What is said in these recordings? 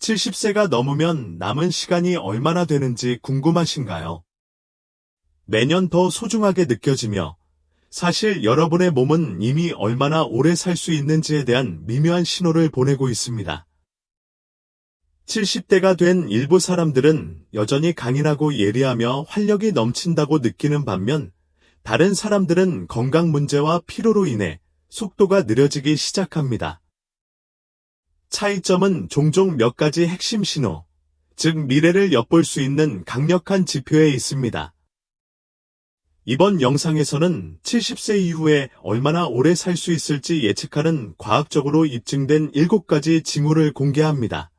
70세가 넘으면 남은 시간이 얼마나 되는지 궁금하신가요? 매년 더 소중하게 느껴지며 사실 여러분의 몸은 이미 얼마나 오래 살 수 있는지에 대한 미묘한 신호를 보내고 있습니다. 70대가 된 일부 사람들은 여전히 강인하고 예리하며 활력이 넘친다고 느끼는 반면 다른 사람들은 건강 문제와 피로로 인해 속도가 느려지기 시작합니다. 차이점은 종종 몇 가지 핵심 신호, 즉 미래를 엿볼 수 있는 강력한 지표에 있습니다. 이번 영상에서는 70세 이후에 얼마나 오래 살 수 있을지 예측하는 과학적으로 입증된 7가지 징후를 공개합니다.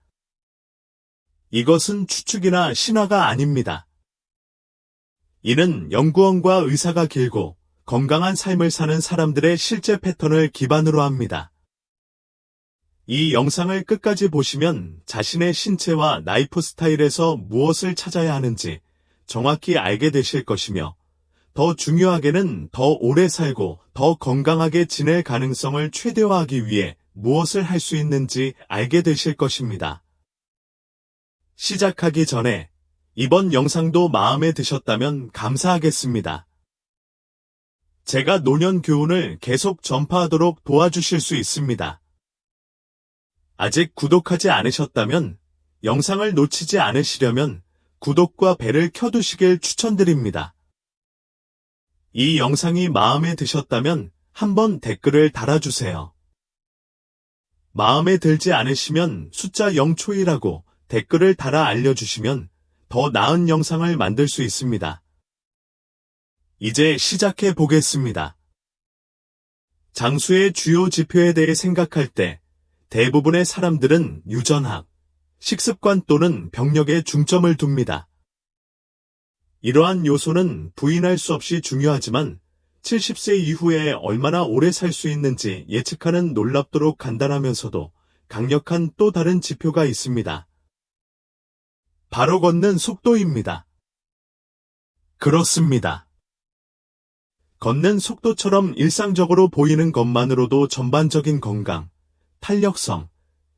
이것은 추측이나 신화가 아닙니다. 이는 연구원과 의사가 길고 건강한 삶을 사는 사람들의 실제 패턴을 기반으로 합니다. 이 영상을 끝까지 보시면 자신의 신체와 라이프 스타일에서 무엇을 찾아야 하는지 정확히 알게 되실 것이며 더 중요하게는 더 오래 살고 더 건강하게 지낼 가능성을 최대화하기 위해 무엇을 할 수 있는지 알게 되실 것입니다. 시작하기 전에 이번 영상도 마음에 드셨다면 감사하겠습니다. 제가 노년 교훈을 계속 전파하도록 도와주실 수 있습니다. 아직 구독하지 않으셨다면 영상을 놓치지 않으시려면 구독과 벨을 켜두시길 추천드립니다. 이 영상이 마음에 드셨다면 한번 댓글을 달아주세요. 마음에 들지 않으시면 숫자 0초이라고 댓글을 달아 알려주시면 더 나은 영상을 만들 수 있습니다. 이제 시작해 보겠습니다. 장수의 주요 지표에 대해 생각할 때 대부분의 사람들은 유전학, 식습관 또는 병력에 중점을 둡니다. 이러한 요소는 부인할 수 없이 중요하지만 70세 이후에 얼마나 오래 살 수 있는지 예측하는 놀랍도록 간단하면서도 강력한 또 다른 지표가 있습니다. 바로 걷는 속도입니다. 그렇습니다. 걷는 속도처럼 일상적으로 보이는 것만으로도 전반적인 건강, 탄력성,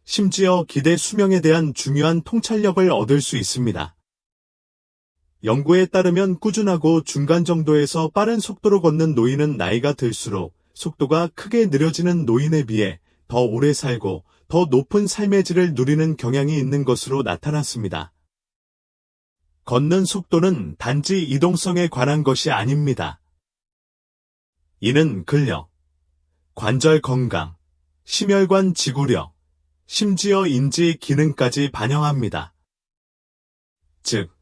심지어 기대 수명에 대한 중요한 통찰력을 얻을 수 있습니다. 연구에 따르면 꾸준하고 중간 정도에서 빠른 속도로 걷는 노인은 나이가 들수록 속도가 크게 느려지는 노인에 비해 더 오래 살고 더 높은 삶의 질을 누리는 경향이 있는 것으로 나타났습니다. 걷는 속도는 단지 이동성에 관한 것이 아닙니다. 이는 근력, 관절 건강, 심혈관 지구력, 심지어 인지 기능까지 반영합니다. 즉,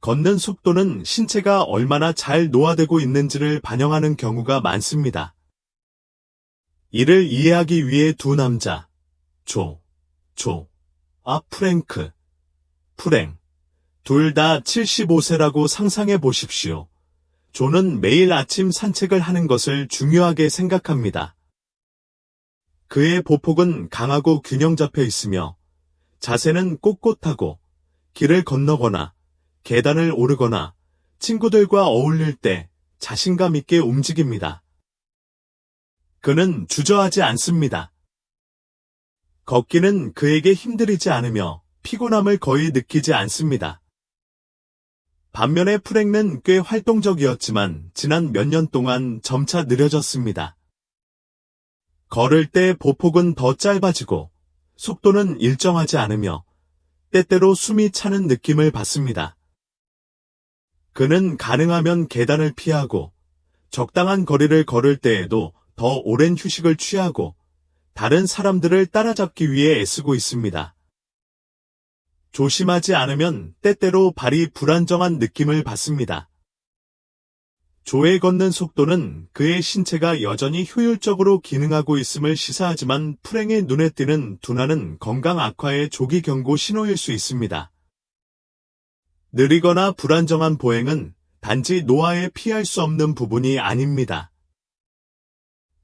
걷는 속도는 신체가 얼마나 잘 노화되고 있는지를 반영하는 경우가 많습니다. 이를 이해하기 위해 두 남자, 프랭크, 프랭, 둘 다 75세라고 상상해 보십시오. 조는 매일 아침 산책을 하는 것을 중요하게 생각합니다. 그의 보폭은 강하고 균형 잡혀 있으며 자세는 꼿꼿하고 길을 건너거나 계단을 오르거나 친구들과 어울릴 때 자신감 있게 움직입니다. 그는 주저하지 않습니다. 걷기는 그에게 힘들이지 않으며 피곤함을 거의 느끼지 않습니다. 반면에 프랭은 꽤 활동적이었지만 지난 몇 년 동안 점차 느려졌습니다. 걸을 때 보폭은 더 짧아지고 속도는 일정하지 않으며 때때로 숨이 차는 느낌을 받습니다. 그는 가능하면 계단을 피하고 적당한 거리를 걸을 때에도 더 오랜 휴식을 취하고 다른 사람들을 따라잡기 위해 애쓰고 있습니다. 조심하지 않으면 때때로 발이 불안정한 느낌을 받습니다. 조의 걷는 속도는 그의 신체가 여전히 효율적으로 기능하고 있음을 시사하지만 프랭의 눈에 띄는 둔화는 건강 악화의 조기 경고 신호일 수 있습니다. 느리거나 불안정한 보행은 단지 노화에 피할 수 없는 부분이 아닙니다.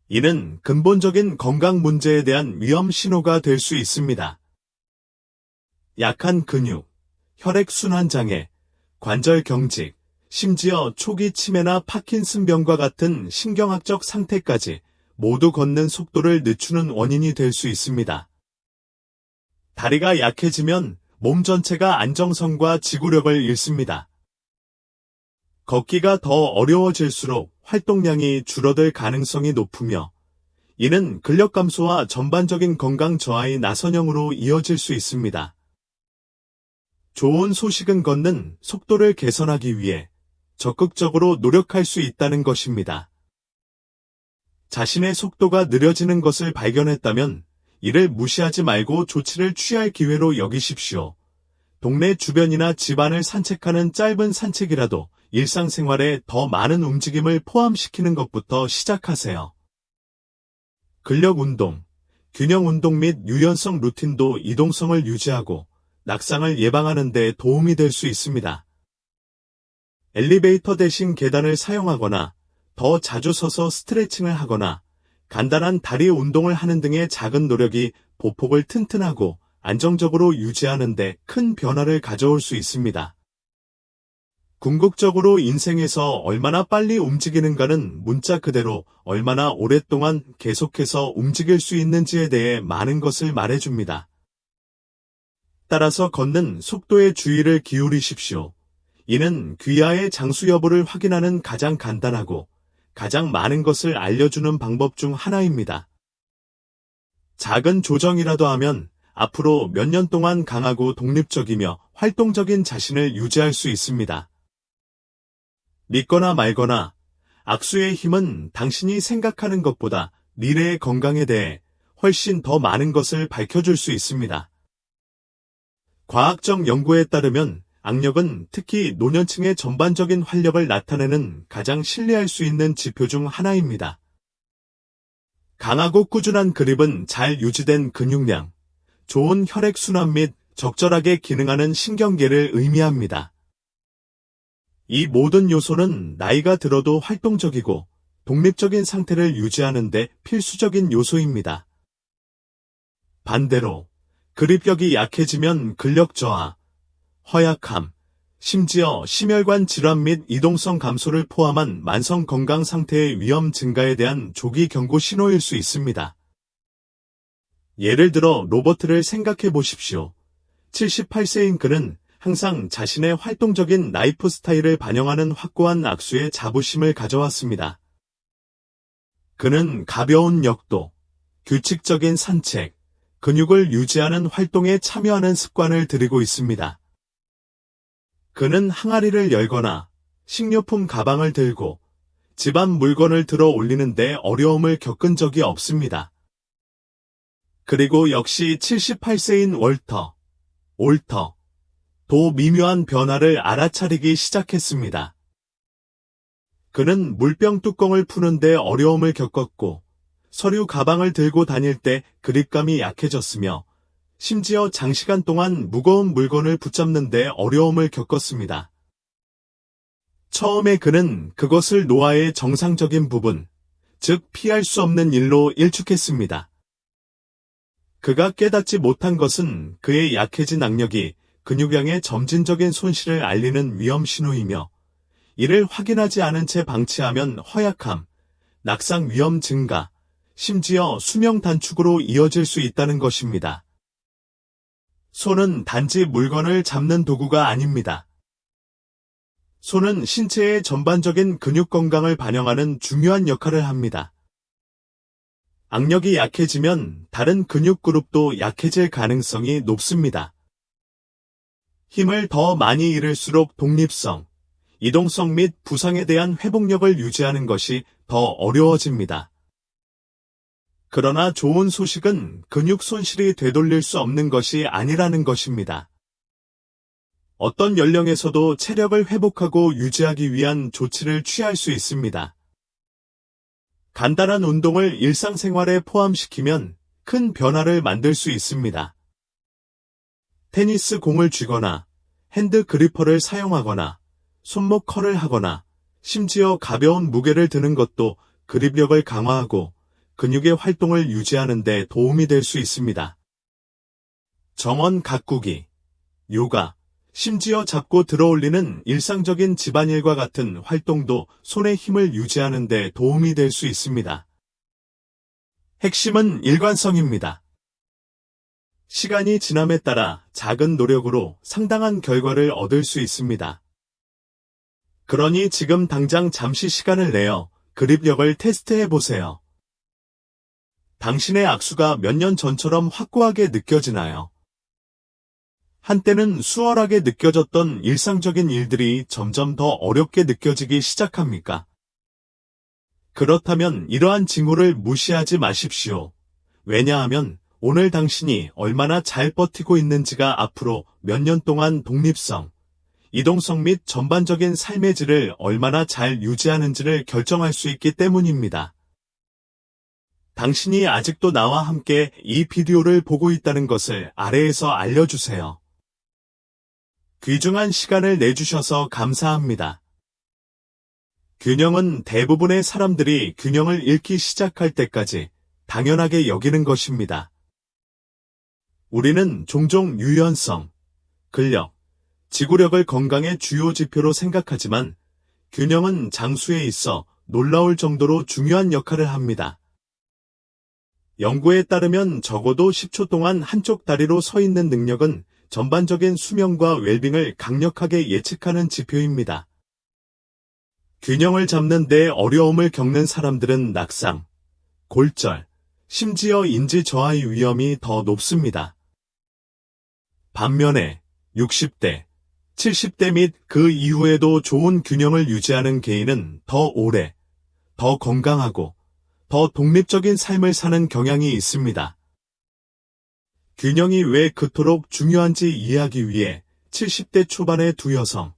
이는 근본적인 건강 문제에 대한 위험 신호가 될 수 있습니다. 약한 근육, 혈액순환 장애, 관절 경직, 심지어 초기 치매나 파킨슨병과 같은 신경학적 상태까지 모두 걷는 속도를 늦추는 원인이 될 수 있습니다. 다리가 약해지면 몸 전체가 안정성과 지구력을 잃습니다. 걷기가 더 어려워질수록 활동량이 줄어들 가능성이 높으며 이는 근력 감소와 전반적인 건강 저하의 나선형으로 이어질 수 있습니다. 좋은 소식은 걷는 속도를 개선하기 위해 적극적으로 노력할 수 있다는 것입니다. 자신의 속도가 느려지는 것을 발견했다면 이를 무시하지 말고 조치를 취할 기회로 여기십시오. 동네 주변이나 집안을 산책하는 짧은 산책이라도 일상생활에 더 많은 움직임을 포함시키는 것부터 시작하세요. 근력 운동, 균형 운동 및 유연성 루틴도 이동성을 유지하고 낙상을 예방하는 데 도움이 될 수 있습니다. 엘리베이터 대신 계단을 사용하거나 더 자주 서서 스트레칭을 하거나 간단한 다리 운동을 하는 등의 작은 노력이 보폭을 튼튼하고 안정적으로 유지하는 데 큰 변화를 가져올 수 있습니다. 궁극적으로 인생에서 얼마나 빨리 움직이는가는 문자 그대로 얼마나 오랫동안 계속해서 움직일 수 있는지에 대해 많은 것을 말해줍니다. 따라서 걷는 속도에 주의를 기울이십시오. 이는 귀하의 장수 여부를 확인하는 가장 간단하고 가장 많은 것을 알려주는 방법 중 하나입니다. 작은 조정이라도 하면 앞으로 몇 년 동안 강하고 독립적이며 활동적인 자신을 유지할 수 있습니다. 믿거나 말거나 악수의 힘은 당신이 생각하는 것보다 미래의 건강에 대해 훨씬 더 많은 것을 밝혀줄 수 있습니다. 과학적 연구에 따르면 악력은 특히 노년층의 전반적인 활력을 나타내는 가장 신뢰할 수 있는 지표 중 하나입니다. 강하고 꾸준한 그립은 잘 유지된 근육량, 좋은 혈액순환 및 적절하게 기능하는 신경계를 의미합니다. 이 모든 요소는 나이가 들어도 활동적이고 독립적인 상태를 유지하는 데 필수적인 요소입니다. 반대로 그립력이 약해지면 근력 저하, 허약함, 심지어 심혈관 질환 및 이동성 감소를 포함한 만성 건강 상태의 위험 증가에 대한 조기 경고 신호일 수 있습니다. 예를 들어 로버트를 생각해 보십시오. 78세인 그는 항상 자신의 활동적인 라이프 스타일을 반영하는 확고한 악수에 자부심을 가져왔습니다. 그는 가벼운 역도, 규칙적인 산책, 근육을 유지하는 활동에 참여하는 습관을 들이고 있습니다. 그는 항아리를 열거나 식료품 가방을 들고 집안 물건을 들어 올리는데 어려움을 겪은 적이 없습니다. 그리고 역시 78세인 올터, 도 미묘한 변화를 알아차리기 시작했습니다. 그는 물병 뚜껑을 푸는데 어려움을 겪었고 서류 가방을 들고 다닐 때 그립감이 약해졌으며 심지어 장시간 동안 무거운 물건을 붙잡는데 어려움을 겪었습니다. 처음에 그는 그것을 노화의 정상적인 부분, 즉 피할 수 없는 일로 일축했습니다. 그가 깨닫지 못한 것은 그의 약해진 악력이 근육량의 점진적인 손실을 알리는 위험 신호이며 이를 확인하지 않은 채 방치하면 허약함, 낙상 위험 증가, 심지어 수명 단축으로 이어질 수 있다는 것입니다. 손은 단지 물건을 잡는 도구가 아닙니다. 손은 신체의 전반적인 근육 건강을 반영하는 중요한 역할을 합니다. 악력이 약해지면 다른 근육 그룹도 약해질 가능성이 높습니다. 힘을 더 많이 잃을수록 독립성, 이동성 및 부상에 대한 회복력을 유지하는 것이 더 어려워집니다. 그러나 좋은 소식은 근육 손실이 되돌릴 수 없는 것이 아니라는 것입니다. 어떤 연령에서도 체력을 회복하고 유지하기 위한 조치를 취할 수 있습니다. 간단한 운동을 일상생활에 포함시키면 큰 변화를 만들 수 있습니다. 테니스 공을 쥐거나 핸드 그리퍼를 사용하거나 손목 컬을 하거나 심지어 가벼운 무게를 드는 것도 그립력을 강화하고 근육의 활동을 유지하는 데 도움이 될 수 있습니다. 정원 가꾸기, 요가, 심지어 잡고 들어올리는 일상적인 집안일과 같은 활동도 손의 힘을 유지하는 데 도움이 될 수 있습니다. 핵심은 일관성입니다. 시간이 지남에 따라 작은 노력으로 상당한 결과를 얻을 수 있습니다. 그러니 지금 당장 잠시 시간을 내어 그립력을 테스트해 보세요. 당신의 악수가 몇 년 전처럼 확고하게 느껴지나요? 한때는 수월하게 느껴졌던 일상적인 일들이 점점 더 어렵게 느껴지기 시작합니까? 그렇다면 이러한 징후를 무시하지 마십시오. 왜냐하면 오늘 당신이 얼마나 잘 버티고 있는지가 앞으로 몇 년 동안 독립성, 이동성 및 전반적인 삶의 질을 얼마나 잘 유지하는지를 결정할 수 있기 때문입니다. 당신이 아직도 나와 함께 이 비디오를 보고 있다는 것을 아래에서 알려주세요. 귀중한 시간을 내주셔서 감사합니다. 균형은 대부분의 사람들이 균형을 잃기 시작할 때까지 당연하게 여기는 것입니다. 우리는 종종 유연성, 근력, 지구력을 건강의 주요 지표로 생각하지만 균형은 장수에 있어 놀라울 정도로 중요한 역할을 합니다. 연구에 따르면 적어도 10초 동안 한쪽 다리로 서 있는 능력은 전반적인 수명과 웰빙을 강력하게 예측하는 지표입니다. 균형을 잡는 데 어려움을 겪는 사람들은 낙상, 골절, 심지어 인지 저하의 위험이 더 높습니다. 반면에 60대, 70대 및 그 이후에도 좋은 균형을 유지하는 개인은 더 오래, 더 건강하고 더 독립적인 삶을 사는 경향이 있습니다. 균형이 왜 그토록 중요한지 이해하기 위해 70대 초반의 두 여성,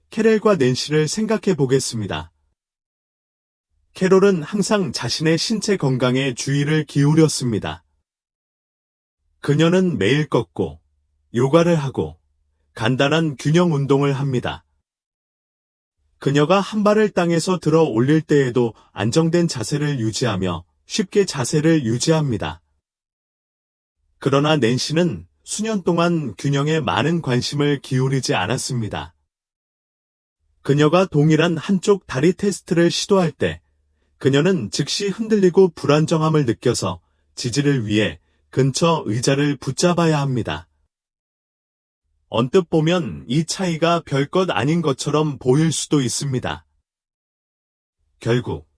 캐럴과 낸시를 생각해 보겠습니다. 캐롤은 항상 자신의 신체 건강에 주의를 기울였습니다. 그녀는 매일 걷고, 요가를 하고, 간단한 균형 운동을 합니다. 그녀가 한 발을 땅에서 들어 올릴 때에도 안정된 자세를 유지하며 쉽게 자세를 유지합니다. 그러나 낸시는 수년 동안 균형에 많은 관심을 기울이지 않았습니다. 그녀가 동일한 한쪽 다리 테스트를 시도할 때 그녀는 즉시 흔들리고 불안정함을 느껴서 지지를 위해 근처 의자를 붙잡아야 합니다. 언뜻 보면 이 차이가 별것 아닌 것처럼 보일 수도 있습니다. 결국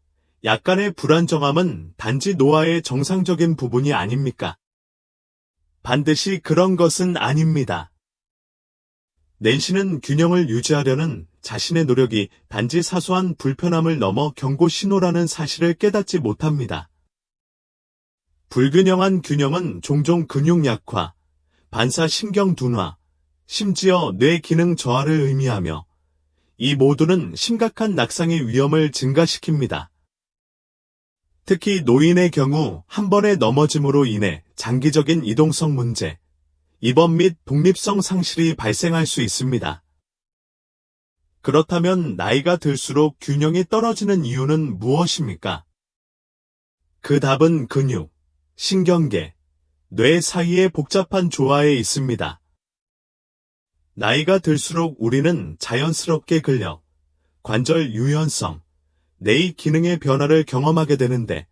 약간의 불안정함은 단지 노화의 정상적인 부분이 아닙니까? 반드시 그런 것은 아닙니다. 낸시는 균형을 유지하려는 자신의 노력이 단지 사소한 불편함을 넘어 경고 신호라는 사실을 깨닫지 못합니다. 불균형한 균형은 종종 근육 약화, 반사신경 둔화, 심지어 뇌 기능 저하를 의미하며 이 모두는 심각한 낙상의 위험을 증가시킵니다. 특히 노인의 경우 한 번의 넘어짐으로 인해 장기적인 이동성 문제, 입원 및 독립성 상실이 발생할 수 있습니다. 그렇다면 나이가 들수록 균형이 떨어지는 이유는 무엇입니까? 그 답은 근육, 신경계, 뇌 사이의 복잡한 조화에 있습니다. 나이가 들수록 우리는 자연스럽게 근력, 관절 유연성, 뇌의 기능의 변화를 경험하게 되는데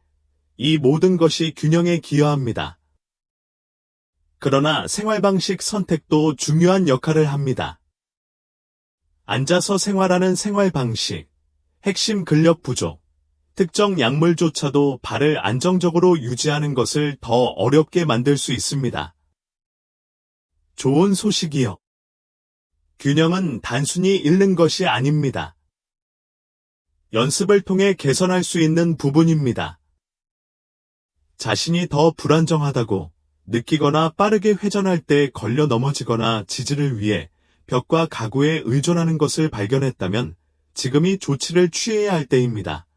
이 모든 것이 균형에 기여합니다. 그러나 생활방식 선택도 중요한 역할을 합니다. 앉아서 생활하는 생활방식, 핵심 근력 부족, 특정 약물조차도 발을 안정적으로 유지하는 것을 더 어렵게 만들 수 있습니다. 좋은 소식이요. 균형은 단순히 잃는 것이 아닙니다. 연습을 통해 개선할 수 있는 부분입니다. 자신이 더 불안정하다고 느끼거나 빠르게 회전할 때 걸려 넘어지거나 지지를 위해 벽과 가구에 의존하는 것을 발견했다면 지금이 조치를 취해야 할 때입니다.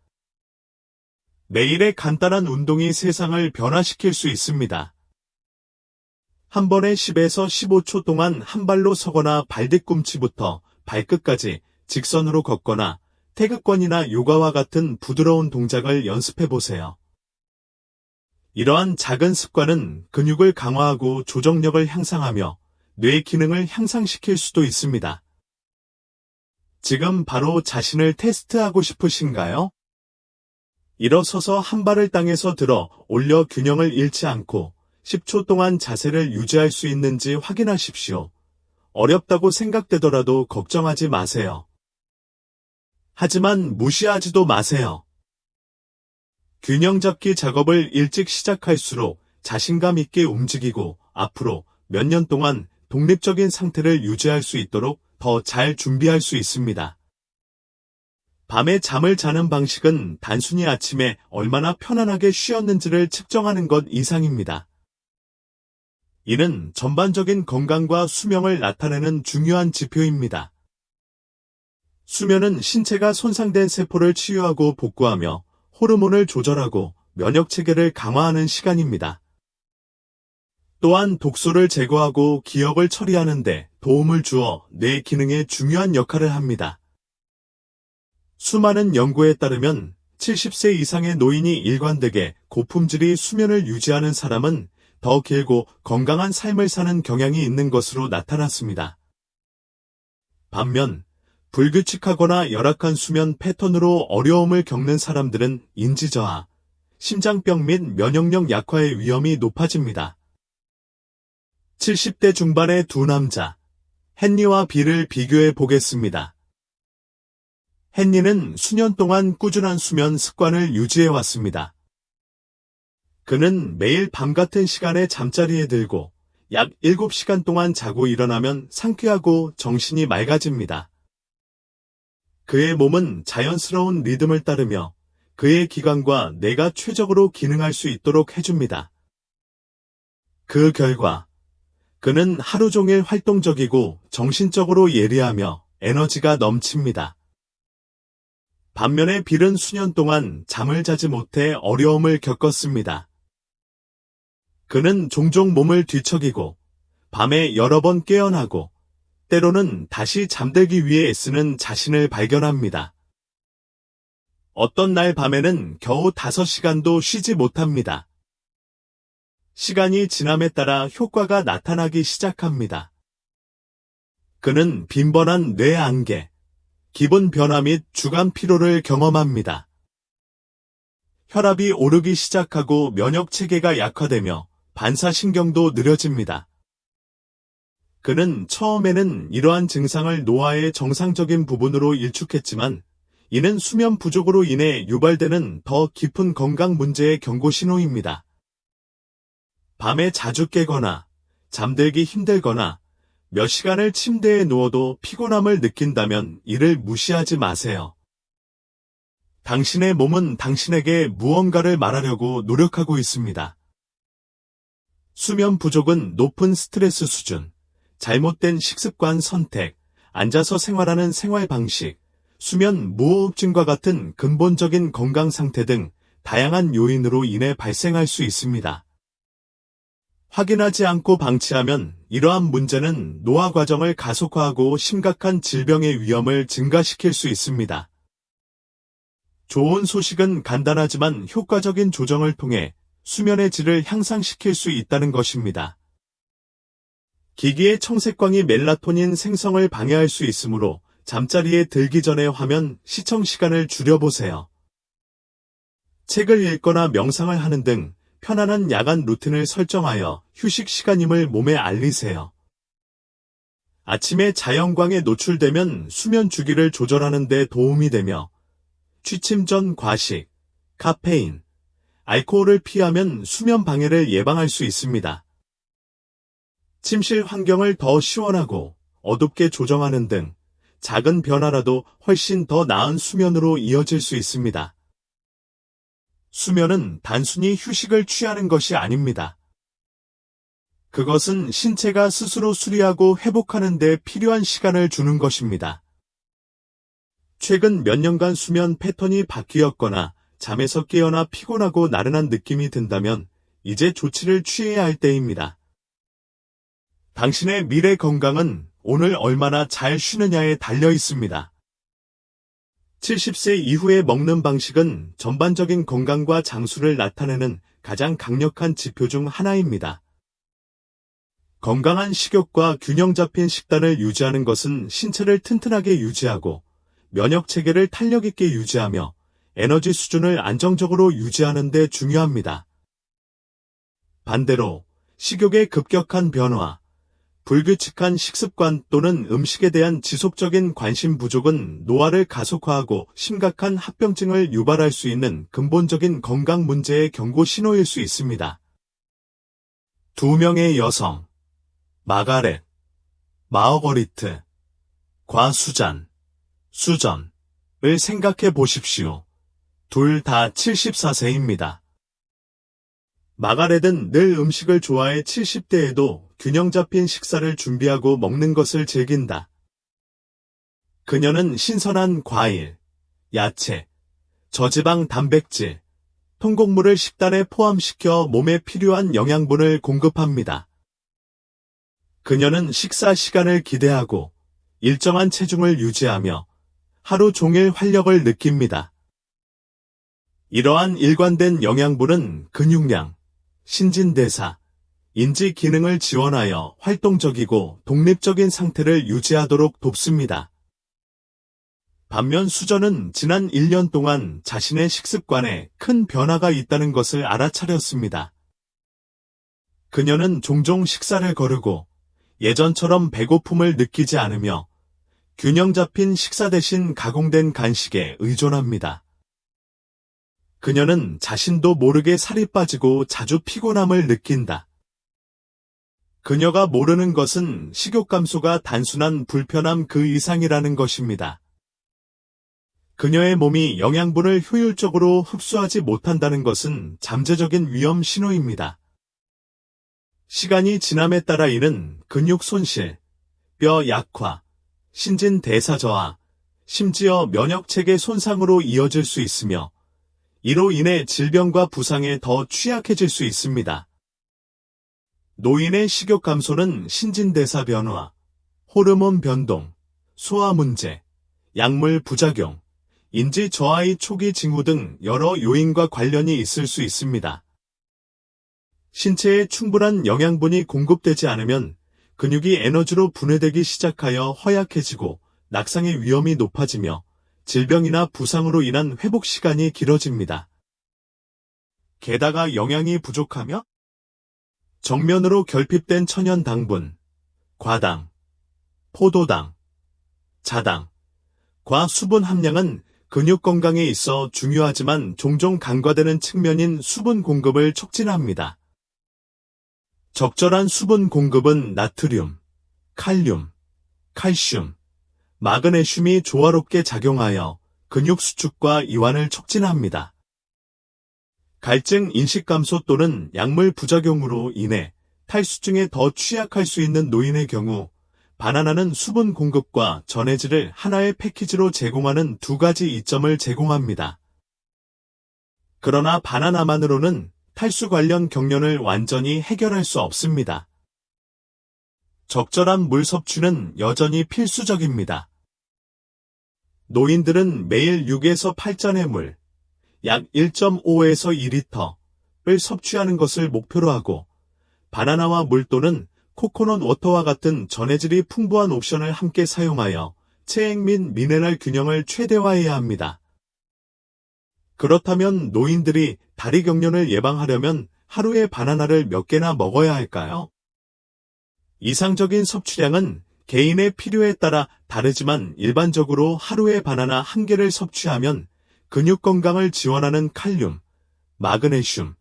매일의 간단한 운동이 세상을 변화시킬 수 있습니다. 한 번에 10에서 15초 동안 한 발로 서거나 발뒤꿈치부터 발끝까지 직선으로 걷거나 태극권이나 요가와 같은 부드러운 동작을 연습해 보세요. 이러한 작은 습관은 근육을 강화하고 조정력을 향상하며 뇌 기능을 향상시킬 수도 있습니다. 지금 바로 자신을 테스트하고 싶으신가요? 일어서서 한 발을 땅에서 들어 올려 균형을 잃지 않고 10초 동안 자세를 유지할 수 있는지 확인하십시오. 어렵다고 생각되더라도 걱정하지 마세요. 하지만 무시하지도 마세요. 균형 잡기 작업을 일찍 시작할수록 자신감 있게 움직이고 앞으로 몇 년 동안 독립적인 상태를 유지할 수 있도록 더 잘 준비할 수 있습니다. 밤에 잠을 자는 방식은 단순히 아침에 얼마나 편안하게 쉬었는지를 측정하는 것 이상입니다. 이는 전반적인 건강과 수명을 나타내는 중요한 지표입니다. 수면은 신체가 손상된 세포를 치유하고 복구하며 호르몬을 조절하고 면역 체계를 강화하는 시간입니다. 또한 독소를 제거하고 기억을 처리하는 데 도움을 주어 뇌 기능에 중요한 역할을 합니다. 수많은 연구에 따르면 70세 이상의 노인이 일관되게 고품질의 수면을 유지하는 사람은 더 길고 건강한 삶을 사는 경향이 있는 것으로 나타났습니다. 반면 불규칙하거나 열악한 수면 패턴으로 어려움을 겪는 사람들은 인지저하, 심장병 및 면역력 약화의 위험이 높아집니다. 70대 중반의 두 남자, 헨리와 빌을 비교해 보겠습니다. 헨리는 수년 동안 꾸준한 수면 습관을 유지해 왔습니다. 그는 매일 밤 같은 시간에 잠자리에 들고 약 7시간 동안 자고 일어나면 상쾌하고 정신이 맑아집니다. 그의 몸은 자연스러운 리듬을 따르며 그의 기관과 뇌가 최적으로 기능할 수 있도록 해줍니다. 그 결과 그는 하루 종일 활동적이고 정신적으로 예리하며 에너지가 넘칩니다. 반면에 빌은 수년 동안 잠을 자지 못해 어려움을 겪었습니다. 그는 종종 몸을 뒤척이고 밤에 여러 번 깨어나고 때로는 다시 잠들기 위해 애쓰는 자신을 발견합니다. 어떤 날 밤에는 겨우 5시간도 쉬지 못합니다. 시간이 지남에 따라 효과가 나타나기 시작합니다. 그는 빈번한 뇌 안개, 기분 변화 및 주간 피로를 경험합니다. 혈압이 오르기 시작하고 면역 체계가 약화되며 반사신경도 느려집니다. 그는 처음에는 이러한 증상을 노화의 정상적인 부분으로 일축했지만 이는 수면 부족으로 인해 유발되는 더 깊은 건강 문제의 경고 신호입니다. 밤에 자주 깨거나 잠들기 힘들거나 몇 시간을 침대에 누워도 피곤함을 느낀다면 이를 무시하지 마세요. 당신의 몸은 당신에게 무언가를 말하려고 노력하고 있습니다. 수면 부족은 높은 스트레스 수준, 잘못된 식습관 선택, 앉아서 생활하는 생활 방식, 수면 무호흡증과 같은 근본적인 건강 상태 등 다양한 요인으로 인해 발생할 수 있습니다. 확인하지 않고 방치하면 이러한 문제는 노화 과정을 가속화하고 심각한 질병의 위험을 증가시킬 수 있습니다. 좋은 소식은 간단하지만 효과적인 조정을 통해 수면의 질을 향상시킬 수 있다는 것입니다. 기기의 청색광이 멜라토닌 생성을 방해할 수 있으므로 잠자리에 들기 전에 화면 시청 시간을 줄여보세요. 책을 읽거나 명상을 하는 등 편안한 야간 루틴을 설정하여 휴식 시간임을 몸에 알리세요. 아침에 자연광에 노출되면 수면 주기를 조절하는 데 도움이 되며 취침 전 과식, 카페인, 알코올을 피하면 수면 방해를 예방할 수 있습니다. 침실 환경을 더 시원하고 어둡게 조정하는 등 작은 변화라도 훨씬 더 나은 수면으로 이어질 수 있습니다. 수면은 단순히 휴식을 취하는 것이 아닙니다. 그것은 신체가 스스로 수리하고 회복하는 데 필요한 시간을 주는 것입니다. 최근 몇 년간 수면 패턴이 바뀌었거나 잠에서 깨어나 피곤하고 나른한 느낌이 든다면 이제 조치를 취해야 할 때입니다. 당신의 미래 건강은 오늘 얼마나 잘 쉬느냐에 달려 있습니다. 70세 이후에 먹는 방식은 전반적인 건강과 장수를 나타내는 가장 강력한 지표 중 하나입니다. 건강한 식욕과 균형 잡힌 식단을 유지하는 것은 신체를 튼튼하게 유지하고 면역 체계를 탄력 있게 유지하며 에너지 수준을 안정적으로 유지하는 데 중요합니다. 반대로 식욕의 급격한 변화, 불규칙한 식습관 또는 음식에 대한 지속적인 관심 부족은 노화를 가속화하고 심각한 합병증을 유발할 수 있는 근본적인 건강 문제의 경고 신호일 수 있습니다. 두 명의 여성, 마가렛, 마어거리트, 과수잔, 수전을 생각해 보십시오. 둘 다 74세입니다. 마가렛은 늘 음식을 좋아해 70대에도 균형 잡힌 식사를 준비하고 먹는 것을 즐긴다. 그녀는 신선한 과일, 야채, 저지방 단백질, 통곡물을 식단에 포함시켜 몸에 필요한 영양분을 공급합니다. 그녀는 식사 시간을 기대하고 일정한 체중을 유지하며 하루 종일 활력을 느낍니다. 이러한 일관된 영양분은 근육량, 신진대사, 인지 기능을 지원하여 활동적이고 독립적인 상태를 유지하도록 돕습니다. 반면 수전은 지난 1년 동안 자신의 식습관에 큰 변화가 있다는 것을 알아차렸습니다. 그녀는 종종 식사를 거르고 예전처럼 배고픔을 느끼지 않으며 균형 잡힌 식사 대신 가공된 간식에 의존합니다. 그녀는 자신도 모르게 살이 빠지고 자주 피곤함을 느낀다. 그녀가 모르는 것은 식욕 감소가 단순한 불편함 그 이상이라는 것입니다. 그녀의 몸이 영양분을 효율적으로 흡수하지 못한다는 것은 잠재적인 위험 신호입니다. 시간이 지남에 따라 이는 근육 손실, 뼈 약화, 신진 대사 저하, 심지어 면역체계 손상으로 이어질 수 있으며 이로 인해 질병과 부상에 더 취약해질 수 있습니다. 노인의 식욕 감소는 신진대사 변화, 호르몬 변동, 소화 문제, 약물 부작용, 인지 저하의 초기 징후 등 여러 요인과 관련이 있을 수 있습니다. 신체에 충분한 영양분이 공급되지 않으면 근육이 에너지로 분해되기 시작하여 허약해지고 낙상의 위험이 높아지며 질병이나 부상으로 인한 회복 시간이 길어집니다. 게다가 영양이 부족하며 정면으로 결핍된 천연 당분, 과당, 포도당, 자당, 과 수분 함량은 근육 건강에 있어 중요하지만 종종 간과되는 측면인 수분 공급을 촉진합니다. 적절한 수분 공급은 나트륨, 칼륨, 칼슘, 마그네슘이 조화롭게 작용하여 근육 수축과 이완을 촉진합니다. 갈증 인식 감소 또는 약물 부작용으로 인해 탈수증에 더 취약할 수 있는 노인의 경우 바나나는 수분 공급과 전해질을 하나의 패키지로 제공하는 두 가지 이점을 제공합니다. 그러나 바나나만으로는 탈수 관련 경련을 완전히 해결할 수 없습니다. 적절한 물 섭취는 여전히 필수적입니다. 노인들은 매일 6에서 8잔의 물, 약 1.5에서 2리터를 섭취하는 것을 목표로 하고 바나나와 물 또는 코코넛 워터와 같은 전해질이 풍부한 옵션을 함께 사용하여 체액 및 미네랄 균형을 최대화해야 합니다. 그렇다면 노인들이 다리 경련을 예방하려면 하루에 바나나를 몇 개나 먹어야 할까요? 이상적인 섭취량은 개인의 필요에 따라 다르지만 일반적으로 하루에 바나나 1개를 섭취하면 근육 건강을 지원하는 칼륨, 마그네슘,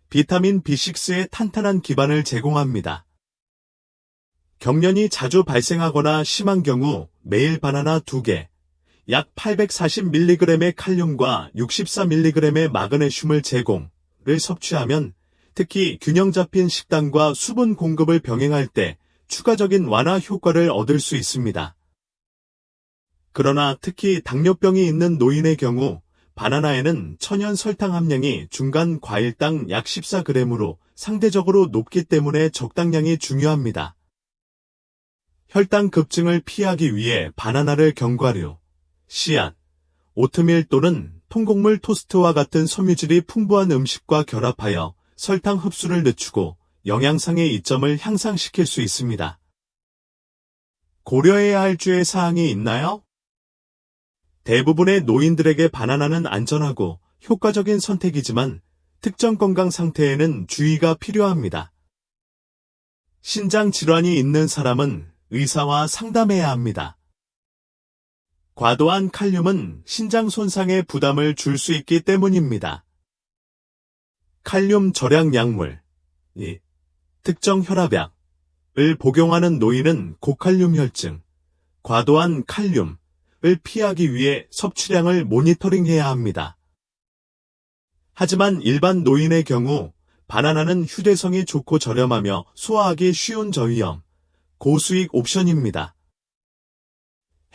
비타민 B6의 탄탄한 기반을 제공합니다. 경련이 자주 발생하거나 심한 경우 매일 바나나 2개, 약 840mg의 칼륨과 64mg의 마그네슘을 제공을 섭취하면 특히 균형 잡힌 식단과 수분 공급을 병행할 때 추가적인 완화 효과를 얻을 수 있습니다. 그러나 특히 당뇨병이 있는 노인의 경우 바나나에는 천연 설탕 함량이 중간 과일당 약 14g으로 상대적으로 높기 때문에 적당량이 중요합니다. 혈당 급증을 피하기 위해 바나나를 견과류, 씨앗, 오트밀 또는 통곡물 토스트와 같은 섬유질이 풍부한 음식과 결합하여 설탕 흡수를 늦추고 영양상의 이점을 향상시킬 수 있습니다. 고려해야 할 주의 사항이 있나요? 대부분의 노인들에게 바나나는 안전하고 효과적인 선택이지만 특정 건강 상태에는 주의가 필요합니다. 신장 질환이 있는 사람은 의사와 상담해야 합니다. 과도한 칼륨은 신장 손상에 부담을 줄 수 있기 때문입니다. 칼륨 절약 약물 2. 특정 혈압약을 복용하는 노인은 고칼륨 혈증, 과도한 칼륨을 피하기 위해 섭취량을 모니터링해야 합니다. 하지만 일반 노인의 경우 바나나는 휴대성이 좋고 저렴하며 소화하기 쉬운 저위험, 고수익 옵션입니다.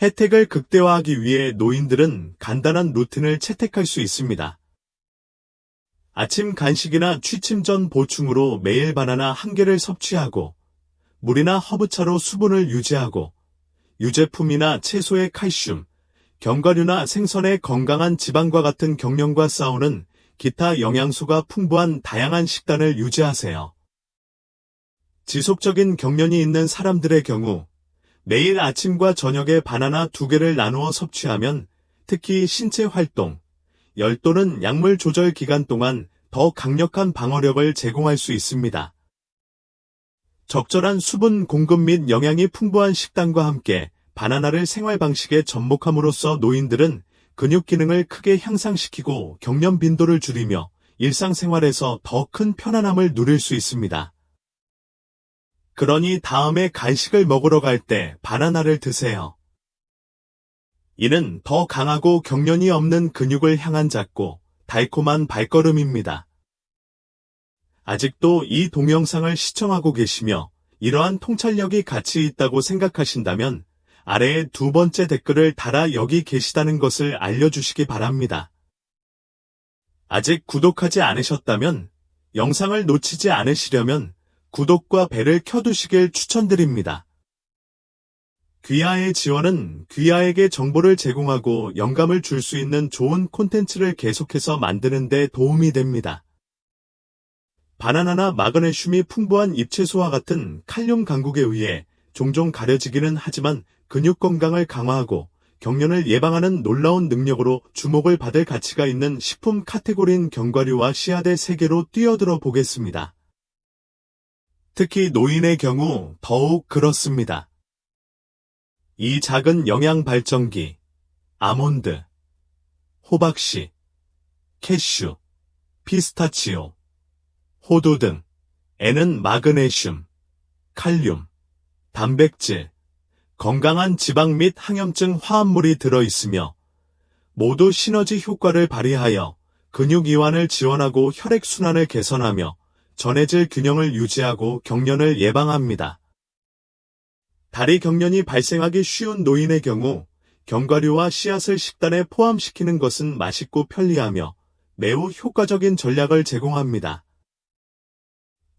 혜택을 극대화하기 위해 노인들은 간단한 루틴을 채택할 수 있습니다. 아침 간식이나 취침 전 보충으로 매일 바나나 1개를 섭취하고 물이나 허브차로 수분을 유지하고 유제품이나 채소의 칼슘, 견과류나 생선의 건강한 지방과 같은 경련과 싸우는 기타 영양소가 풍부한 다양한 식단을 유지하세요. 지속적인 경련이 있는 사람들의 경우 매일 아침과 저녁에 바나나 2개를 나누어 섭취하면 특히 신체 활동, 열 또는 약물 조절 기간 동안 더 강력한 방어력을 제공할 수 있습니다. 적절한 수분 공급 및 영양이 풍부한 식단과 함께 바나나를 생활 방식에 접목함으로써 노인들은 근육 기능을 크게 향상시키고 경련 빈도를 줄이며 일상생활에서 더 큰 편안함을 누릴 수 있습니다. 그러니 다음에 간식을 먹으러 갈 때 바나나를 드세요. 이는 더 강하고 경련이 없는 근육을 향한 작고 달콤한 발걸음입니다. 아직도 이 동영상을 시청하고 계시며 이러한 통찰력이 가치 있다고 생각하신다면 아래에 2번째 댓글을 달아 여기 계시다는 것을 알려주시기 바랍니다. 아직 구독하지 않으셨다면 영상을 놓치지 않으시려면 구독과 벨을 켜두시길 추천드립니다. 귀하의 지원은 귀하에게 정보를 제공하고 영감을 줄 수 있는 좋은 콘텐츠를 계속해서 만드는 데 도움이 됩니다. 바나나나 마그네슘이 풍부한 잎채소와 같은 칼륨 강국에 의해 종종 가려지기는 하지만 근육 건강을 강화하고 경련을 예방하는 놀라운 능력으로 주목을 받을 가치가 있는 식품 카테고리인 견과류와 씨앗의 세계로 뛰어들어 보겠습니다. 특히 노인의 경우 더욱 그렇습니다. 이 작은 영양 발전기, 아몬드, 호박씨, 캐슈, 피스타치오, 호두 등에는 마그네슘, 칼륨, 단백질, 건강한 지방 및 항염증 화합물이 들어있으며 모두 시너지 효과를 발휘하여 근육 이완을 지원하고 혈액순환을 개선하며 전해질 균형을 유지하고 경련을 예방합니다. 다리 경련이 발생하기 쉬운 노인의 경우 견과류와 씨앗을 식단에 포함시키는 것은 맛있고 편리하며 매우 효과적인 전략을 제공합니다.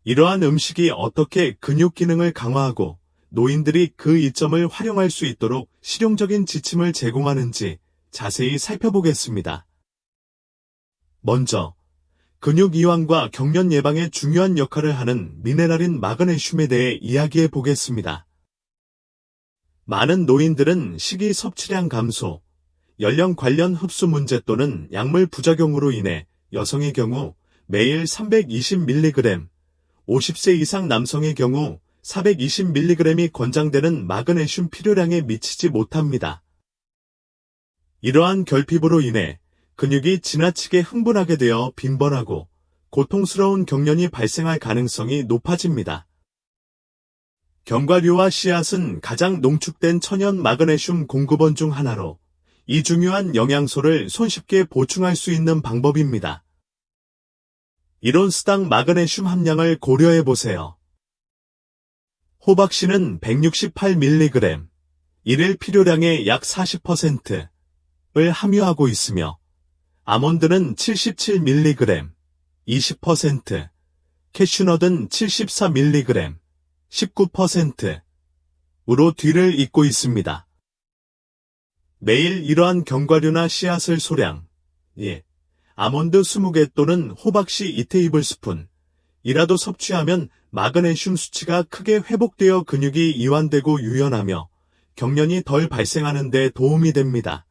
이러한 음식이 어떻게 근육 기능을 강화하고 노인들이 그 이점을 활용할 수 있도록 실용적인 지침을 제공하는지 자세히 살펴보겠습니다. 먼저 근육 이완과 경련 예방에 중요한 역할을 하는 미네랄인 마그네슘에 대해 이야기해 보겠습니다. 많은 노인들은 식이 섭취량 감소, 연령 관련 흡수 문제 또는 약물 부작용으로 인해 여성의 경우 매일 320mg, 50세 이상 남성의 경우 420mg이 권장되는 마그네슘 필요량에 미치지 못합니다. 이러한 결핍으로 인해 근육이 지나치게 흥분하게 되어 빈번하고 고통스러운 경련이 발생할 가능성이 높아집니다. 견과류와 씨앗은 가장 농축된 천연 마그네슘 공급원 중 하나로 이 중요한 영양소를 손쉽게 보충할 수 있는 방법입니다. 1온스당 마그네슘 함량을 고려해 보세요. 호박씨는 168mg, 일일 필요량의 약 40%를 함유하고 있으며 아몬드는 77mg, 20%, 캐슈넛은 74mg, 19%으로 뒤를 잇고 있습니다. 매일 이러한 견과류나 씨앗을 소량, 아몬드 20개 또는 호박씨 2테이블스푼이라도 섭취하면 마그네슘 수치가 크게 회복되어 근육이 이완되고 유연하며 경련이 덜 발생하는 데 도움이 됩니다.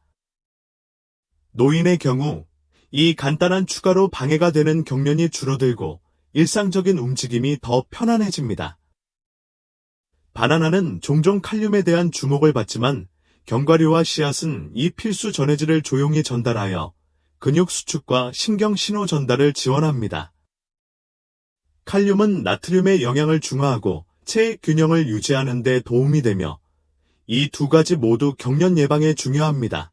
노인의 경우 이 간단한 추가로 방해가 되는 경련이 줄어들고 일상적인 움직임이 더 편안해집니다. 바나나는 종종 칼륨에 대한 주목을 받지만 견과류와 씨앗은 이 필수 전해질을 조용히 전달하여 근육 수축과 신경 신호 전달을 지원합니다. 칼륨은 나트륨의 영양을 중화하고 체액 균형을 유지하는 데 도움이 되며 이 두 가지 모두 경련 예방에 중요합니다.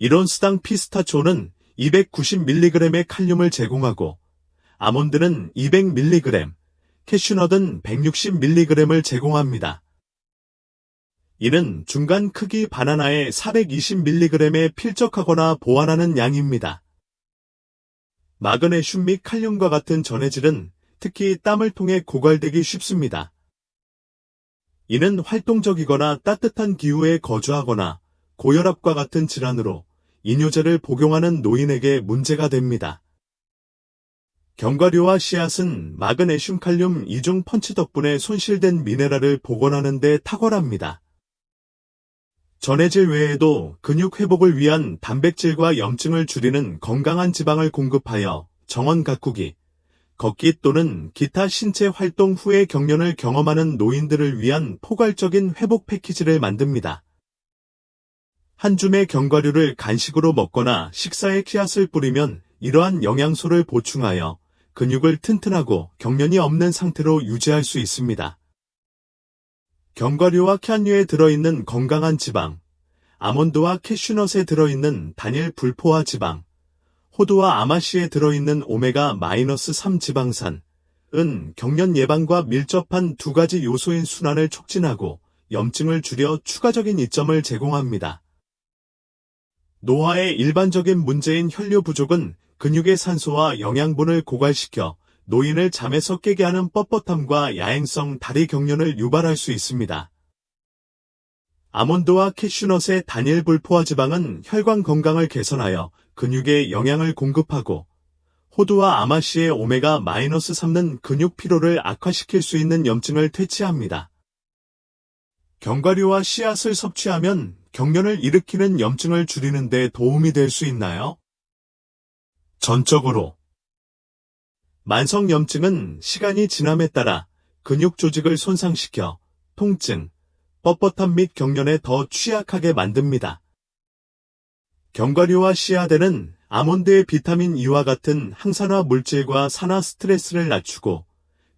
이론스당 피스타초는 290mg의 칼륨을 제공하고 아몬드는 200mg, 캐슈넛은 160mg을 제공합니다. 이는 중간 크기 바나나의 420mg에 필적하거나 보완하는 양입니다. 마그네슘 및 칼륨과 같은 전해질은 특히 땀을 통해 고갈되기 쉽습니다. 이는 활동적이거나 따뜻한 기후에 거주하거나 고혈압과 같은 질환으로 이뇨제를 복용하는 노인에게 문제가 됩니다. 견과류와 씨앗은 마그네슘 칼륨 이중 펀치 덕분에 손실된 미네랄을 복원하는 데 탁월합니다. 전해질 외에도 근육 회복을 위한 단백질과 염증을 줄이는 건강한 지방을 공급하여 정원 가꾸기, 걷기 또는 기타 신체 활동 후의 경련을 경험하는 노인들을 위한 포괄적인 회복 패키지를 만듭니다. 한 줌의 견과류를 간식으로 먹거나 식사에 씨앗을 뿌리면 이러한 영양소를 보충하여 근육을 튼튼하고 경련이 없는 상태로 유지할 수 있습니다. 견과류와 캔류에 들어있는 건강한 지방, 아몬드와 캐슈넛에 들어있는 단일 불포화 지방, 호두와 아마씨에 들어있는 오메가-3 지방산은 경련 예방과 밀접한 두 가지 요소인 순환을 촉진하고 염증을 줄여 추가적인 이점을 제공합니다. 노화의 일반적인 문제인 혈류 부족은 근육의 산소와 영양분을 고갈시켜 노인을 잠에서 깨게 하는 뻣뻣함과 야행성 다리 경련을 유발할 수 있습니다. 아몬드와 캐슈넛의 단일 불포화 지방은 혈관 건강을 개선하여 근육에 영양을 공급하고 호두와 아마씨의 오메가-3는 근육 피로를 악화시킬 수 있는 염증을 퇴치합니다. 견과류와 씨앗을 섭취하면 경련을 일으키는 염증을 줄이는 데 도움이 될 수 있나요? 전적으로 만성염증은 시간이 지남에 따라 근육 조직을 손상시켜 통증, 뻣뻣함 및 경련에 더 취약하게 만듭니다. 견과류와 씨앗에는 아몬드의 비타민 E와 같은 항산화 물질과 산화 스트레스를 낮추고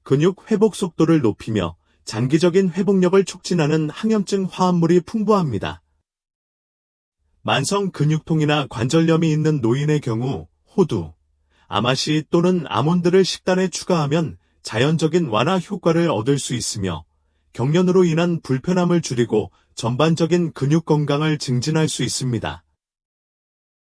근육 회복 속도를 높이며 장기적인 회복력을 촉진하는 항염증 화합물이 풍부합니다. 만성 근육통이나 관절염이 있는 노인의 경우 호두, 아마씨 또는 아몬드를 식단에 추가하면 자연적인 완화 효과를 얻을 수 있으며 경련으로 인한 불편함을 줄이고 전반적인 근육 건강을 증진할 수 있습니다.